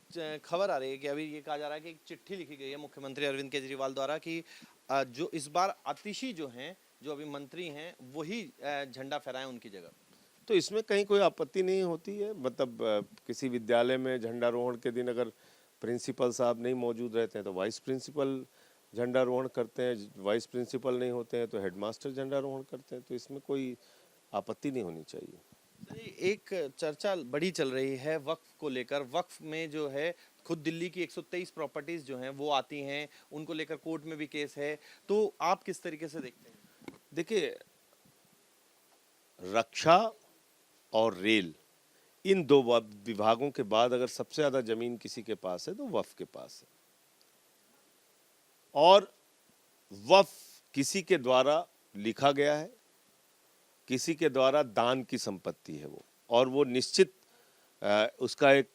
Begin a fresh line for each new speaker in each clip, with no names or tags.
खबर आ रही है कि अभी ये कहा जा रहा है कि एक चिट्ठी लिखी गई है मुख्यमंत्री अरविंद केजरीवाल द्वारा कि जो इस बार आतिशी जो हैं, जो अभी मंत्री हैं, वही झंडा फहराएं उनकी जगह।
तो इसमें कहीं कोई आपत्ति नहीं होती है। मतलब किसी विद्यालय में झंडारोहण के दिन अगर प्रिंसिपल साहब नहीं मौजूद रहते हैं तो वाइस प्रिंसिपल झंडारोहण करते हैं, वाइस प्रिंसिपल नहीं होते हैं तो हेडमास्टर झंडारोहण करते हैं। तो इसमें कोई आपत्ति नहीं होनी चाहिए।
एक चर्चा बड़ी चल रही है वक्फ को लेकर। वक्फ में जो है खुद दिल्ली की 123 प्रॉपर्टीज जो हैं वो आती हैं, उनको लेकर कोर्ट में भी केस है। तो आप किस तरीके से देखते हैं?
देखिए, रक्षा और रेल, इन दो विभागों के बाद अगर सबसे ज्यादा जमीन किसी के पास है तो वक्फ के पास है। और वक्फ किसी के द्वारा लिखा गया है, किसी के द्वारा दान की संपत्ति है वो, और वो निश्चित उसका एक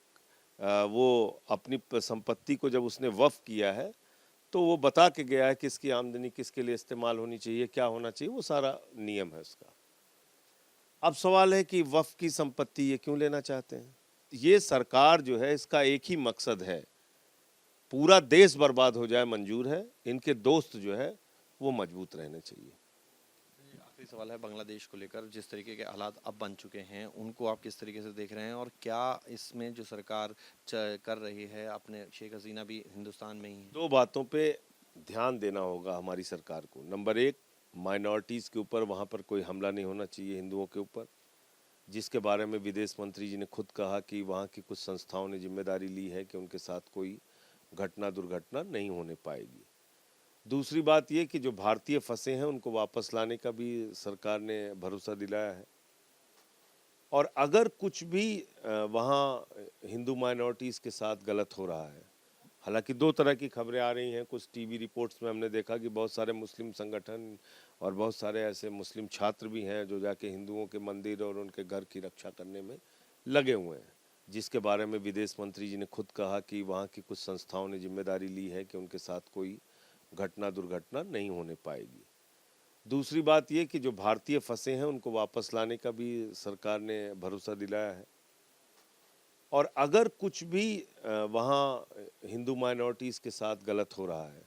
वो अपनी संपत्ति को जब उसने वक्फ किया है तो वो बता के गया है कि इसकी आमदनी किसके लिए इस्तेमाल होनी चाहिए, क्या होना चाहिए, वो सारा नियम है उसका। अब सवाल है कि वक्फ की संपत्ति ये क्यों लेना चाहते हैं। ये सरकार जो है इसका एक ही मकसद है, पूरा देश बर्बाद हो जाए मंजूर है, इनके दोस्त जो है वो मजबूत रहने चाहिए।
आखिरी सवाल है बांग्लादेश को लेकर, जिस तरीके के हालात अब बन चुके हैं उनको आप किस तरीके से देख रहे हैं, और क्या इसमें जो सरकार कर रही है, अपने शेख हसीना भी हिंदुस्तान में ही है?
दो बातों पे ध्यान देना होगा हमारी सरकार को। नंबर एक, माइनॉरिटीज़ के ऊपर वहाँ पर कोई हमला नहीं होना चाहिए हिंदुओं के ऊपर, जिसके बारे में विदेश मंत्री जी ने खुद कहा कि वहाँ की कुछ संस्थाओं ने जिम्मेदारी ली है कि उनके साथ कोई घटना दुर्घटना नहीं होने पाएगी। दूसरी बात ये कि जो भारतीय फंसे हैं उनको वापस लाने का भी सरकार ने भरोसा दिलाया है। और अगर कुछ भी वहाँ हिंदू माइनॉरिटीज़ के साथ गलत हो रहा है, हालांकि दो तरह की खबरें आ रही हैं। कुछ टीवी रिपोर्ट्स में हमने देखा कि बहुत सारे मुस्लिम संगठन और बहुत सारे ऐसे मुस्लिम छात्र भी हैं जो जाके हिंदुओं के मंदिर और उनके घर की रक्षा करने में लगे हुए हैं, जिसके बारे में विदेश मंत्री जी ने खुद कहा कि वहाँ की कुछ संस्थाओं ने जिम्मेदारी ली है कि उनके साथ कोई घटना दुर्घटना नहीं होने पाएगी। दूसरी बात ये कि जो भारतीय फंसे हैं उनको वापस लाने का भी सरकार ने भरोसा दिलाया है। और अगर कुछ भी वहाँ हिंदू माइनॉरिटीज़ के साथ गलत हो रहा है,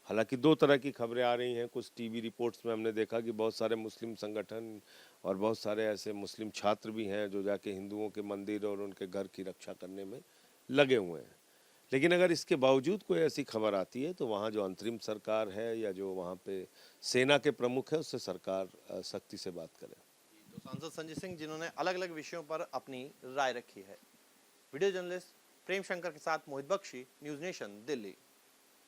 हालांकि दो तरह की खबरें आ रही हैं। कुछ टीवी रिपोर्ट्स में हमने देखा कि बहुत सारे मुस्लिम संगठन और बहुत सारे ऐसे मुस्लिम छात्र भी हैं जो जाके हिंदुओं के मंदिर और उनके घर की रक्षा करने में लगे हुए हैं। लेकिन अगर इसके बावजूद कोई ऐसी खबर आती है तो वहाँ जो अंतरिम सरकार है या जो वहाँ पे सेना के प्रमुख है उससे सरकार सख्ती से बात करे।
तो सांसद संजय सिंह जिन्होंने अलग अलग विषयों पर अपनी राय रखी है। वीडियो जर्नलिस्ट प्रेम शंकर के साथ मोहित बख्शी, न्यूज नेशन, दिल्ली।